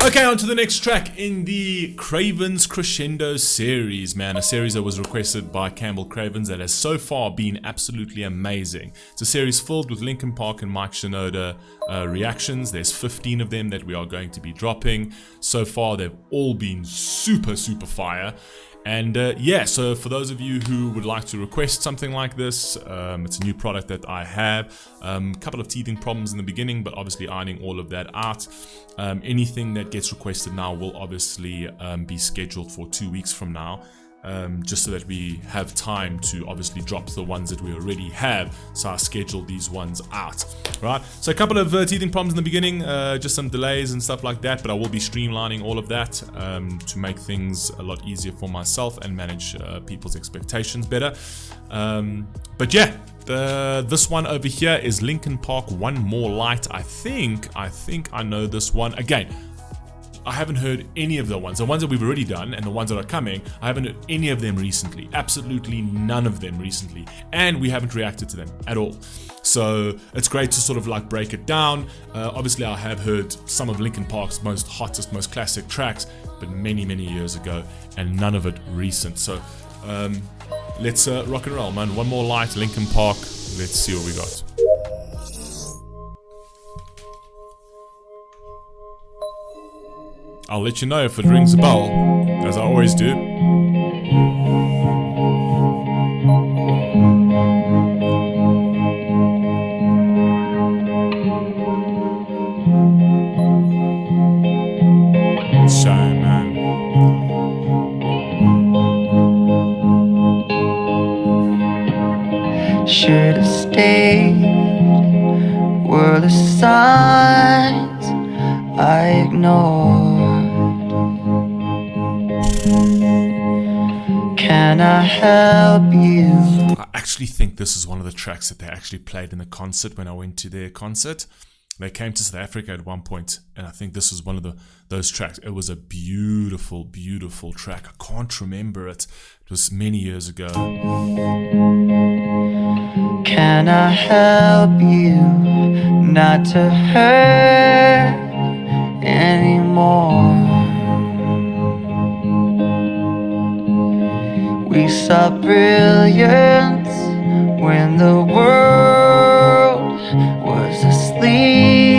Okay, on to the next track in the Craven's Crescendo series, man. A series that was requested by Campbell Cravens that has so far been absolutely amazing. It's a series filled with Linkin Park and Mike Shinoda reactions. There's 15 of them that we are going to be dropping. So far, they've all been super, super fire. And yeah, so for those of you who would like to request something like this, it's a new product that I have. A couple of teething problems in the beginning, but obviously ironing all of that out. Anything that gets requested now will obviously be scheduled for 2 weeks from now. Just so that we have time to obviously drop the ones that we already have. So I scheduled these ones out, right? So a couple of teething problems in the beginning, just some delays and stuff like that, but I will be streamlining all of that to make things a lot easier for myself and manage people's expectations better. But yeah, this one over here is Linkin Park One More Light. I think I know this one. Again, I haven't heard any of the ones that we've already done and the ones that are coming. I haven't heard any of them recently, absolutely none of them recently, and we haven't reacted to them at all. So it's great to sort of like break it down. Obviously I have heard some of Linkin Park's most hottest, most classic tracks, but many years ago, and none of it recent. So let's rock and roll, man. One More Light, Linkin Park. Let's see what we got. I'll let you know if it rings a bell, as I always do. So, man. Should have stayed. Were the signs I ignored? Can I help you? I actually think this is one of the tracks that they actually played in the concert when I went to their concert. They came to South Africa at one point, and I think this was one of those tracks. It was a beautiful, beautiful track. I can't remember it. It was many years ago. Can I help you not to hurt anymore? We saw brilliance when the world was asleep.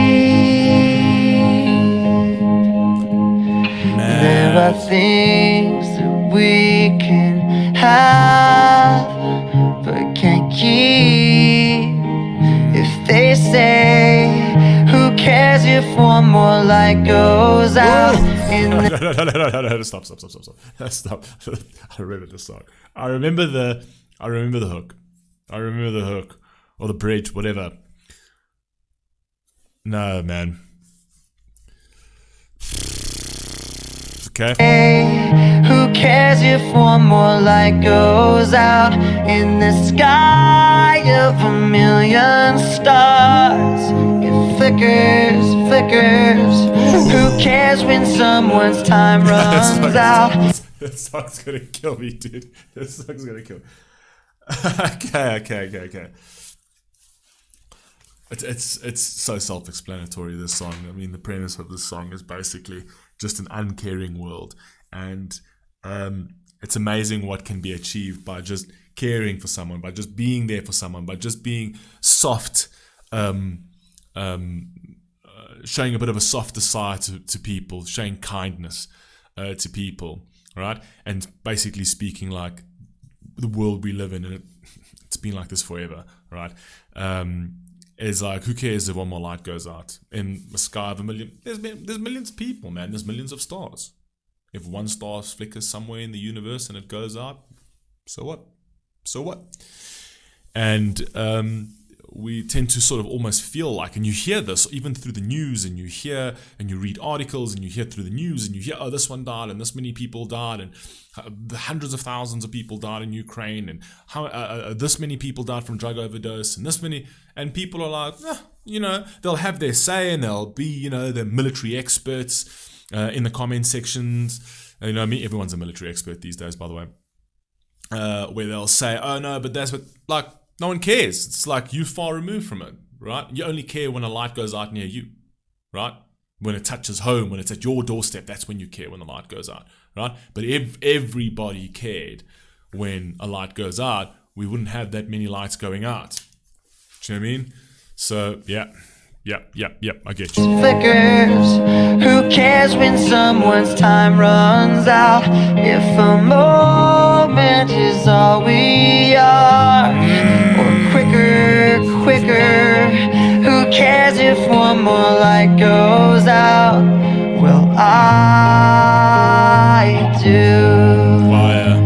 There are things that we can have but can't keep. If they say, who cares if one more light goes out in the No, stop. I remember the song. I remember the hook. I remember the hook. Or the bridge, whatever. No, man. Okay. Who cares if one more light goes out in the sky of a million stars? It flickers. Who cares when someone's time runs out? That song's gonna kill me, dude. That song's gonna kill me. Okay. It's so self-explanatory, this song. I mean, the premise of this song is basically just an uncaring world, and it's amazing what can be achieved by just caring for someone, by just being there for someone, by just being soft, showing a bit of a softer side to people, showing kindness to people, right? And basically speaking like the world we live in, and it's been like this forever, right? Is like, who cares if one more light goes out in the sky of a million? There's millions of people, man. There's millions of stars. If one star flickers somewhere in the universe and it goes out, so what? And we tend to sort of almost feel like, and you hear this even through the news, and you hear and you read articles, and you hear through the news, and you hear, oh, this one died, and this many people died, and hundreds of thousands of people died in Ukraine, and how this many people died from drug overdose, and this many, and people are like, they'll have their say, and they'll be, the military experts in the comment sections. Everyone's a military expert these days, by the way, where they'll say, oh no, but that's what, like, no one cares. It's like, you're far removed from it, right? You only care when a light goes out near you, right? When it touches home, when it's at your doorstep, that's when you care, when the light goes out, right? But if everybody cared when a light goes out, we wouldn't have that many lights going out. Do you know what I mean? So, yeah, I get you. Flickers. Who cares when someone's time runs out? If a moment is all we are, or quicker. Who cares if one more light goes out? Well, I do. Fire.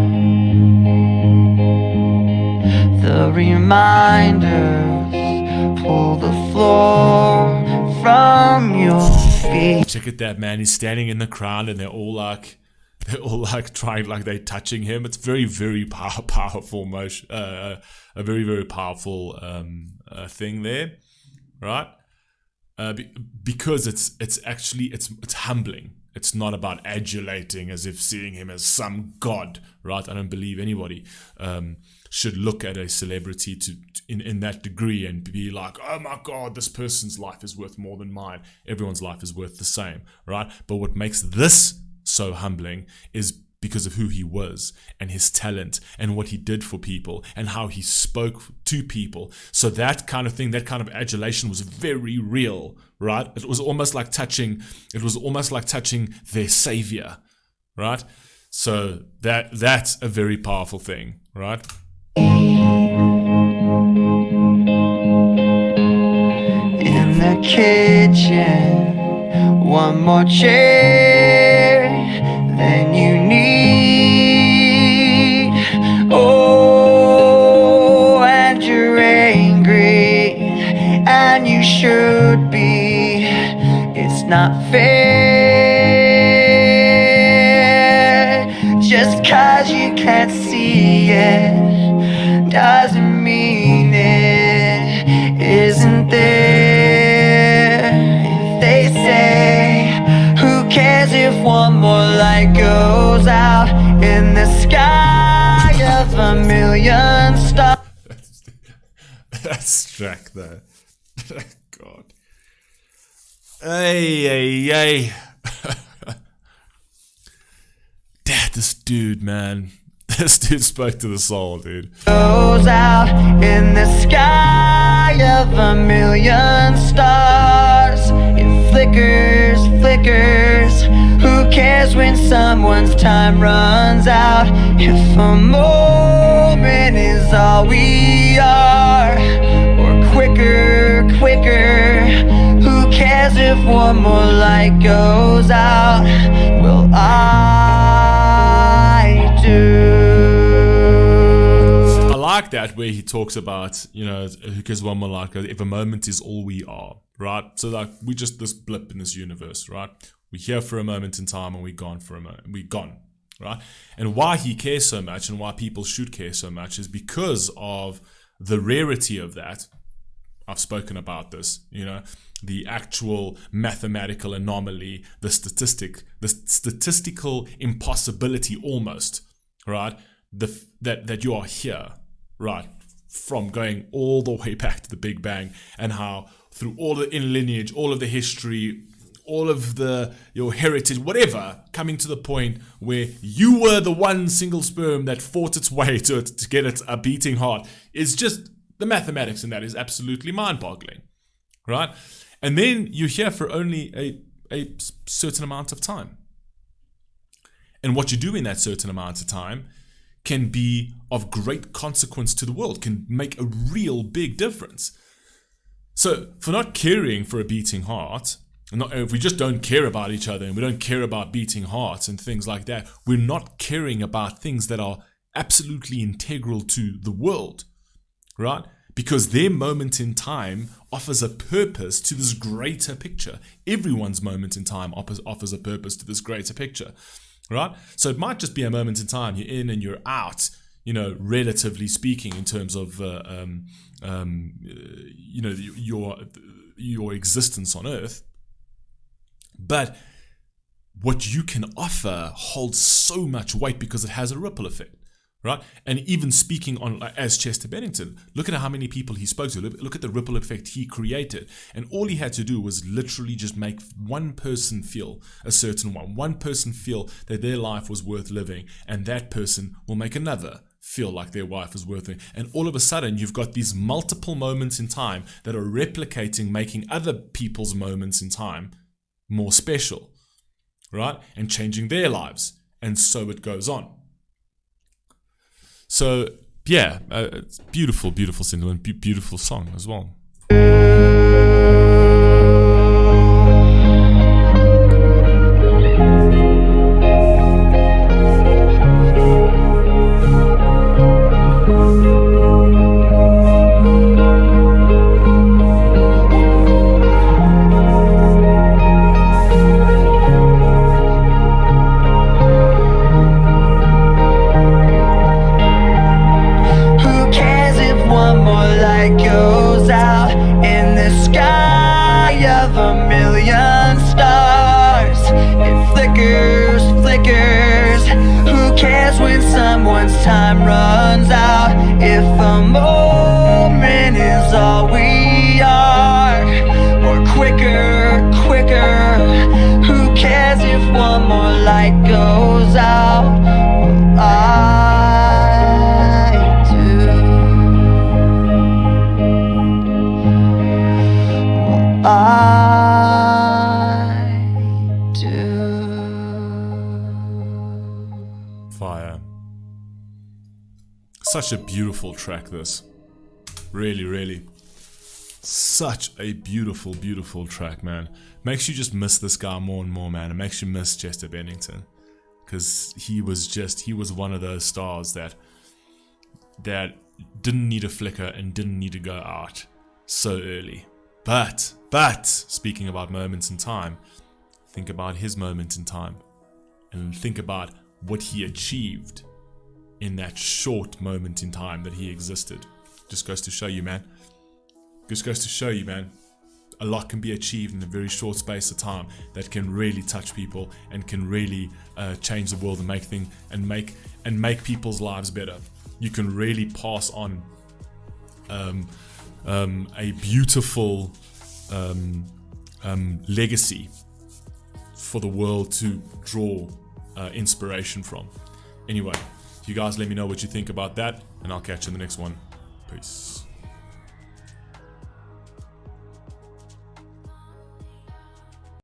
The reminders pull the floor from your feet. Check it that, man. He's standing in the crowd and they're all like trying, like they're touching him. It's very, very powerful motion, a very, very powerful thing there, right? Because it's actually humbling. It's not about adulating as if seeing him as some god, right? I don't believe anybody should look at a celebrity in that degree and be like, oh my God, this person's life is worth more than mine. Everyone's life is worth the same, right? But what makes this so humbling is because of who he was and his talent and what he did for people and how he spoke to people. So that kind of thing, that kind of adulation was very real, right? It was almost like touching their savior, right? So that's a very powerful thing, right? In the kitchen, one more chair than you need. Oh, and you're angry, and you should be. It's not fair. Just 'cause you can't see it doesn't mean it isn't there. If they say, who cares if one more light goes out in the sky of a million stars? That's track though. God. Hey. Dad, this dude, man. This dude spoke to the soul, dude. Goes out in the sky of a million stars. It flickers. Who cares when someone's time runs out? If a moment is all we are, or quicker. Who cares if one more light goes out? Well, I do. I like that where he talks about, who cares one more light goes, if a moment is all we are, right? So like we just this blip in this universe, right? We're here for a moment in time and we're gone for a moment. We're gone, right? And why he cares so much and why people should care so much is because of the rarity of that. I've spoken about this, the actual mathematical anomaly, the statistical impossibility almost, right? That you are here, right? From going all the way back to the Big Bang, and how through all the in lineage, all of the history, all of your heritage, whatever, coming to the point where you were the one single sperm that fought its way to get it a beating heart. It's just the mathematics in that is absolutely mind-boggling, right? And then you're here for only a certain amount of time. And what you do in that certain amount of time can be of great consequence to the world, can make a real big difference. So for not caring for a beating heart, if we just don't care about each other and we don't care about beating hearts and things like that, we're not caring about things that are absolutely integral to the world, right? Because their moment in time offers a purpose to this greater picture. Everyone's moment in time offers a purpose to this greater picture, right? So it might just be a moment in time, you're in and you're out, relatively speaking, in terms of your existence on Earth. But what you can offer holds so much weight because it has a ripple effect, right? And even speaking on, like, as Chester Bennington, look at how many people he spoke to. Look at the ripple effect he created. And all he had to do was literally just make one person feel a certain one person feel that their life was worth living, and that person will make another feel like their life is worth it. And all of a sudden, you've got these multiple moments in time that are replicating, making other people's moments in time more special, right? And changing their lives. And so it goes on. So, yeah, it's beautiful, beautiful sentiment, beautiful song as well. Goes out in the sky of a million stars. It flickers, flickers. Who cares when someone's time runs out? If a moment is all we are, or quicker, quicker. Who cares if one more light goes out? Well, I do. Fire. Such a beautiful track, this. Really, really. Such a beautiful, beautiful track, man. Makes you just miss this guy more and more, man. It makes you miss Chester Bennington. Because he was one of those stars that didn't need a flicker and didn't need to go out so early. But, speaking about moments in time, think about his moment in time. And think about what he achieved in that short moment in time that he existed. Just goes to show you, man. Just goes to show you, man. A lot can be achieved in a very short space of time that can really touch people and can really change the world and make people's lives better. You can really pass on a beautiful legacy for the world to draw inspiration from. Anyway, you guys let me know what you think about that, and I'll catch you in the next one. Peace.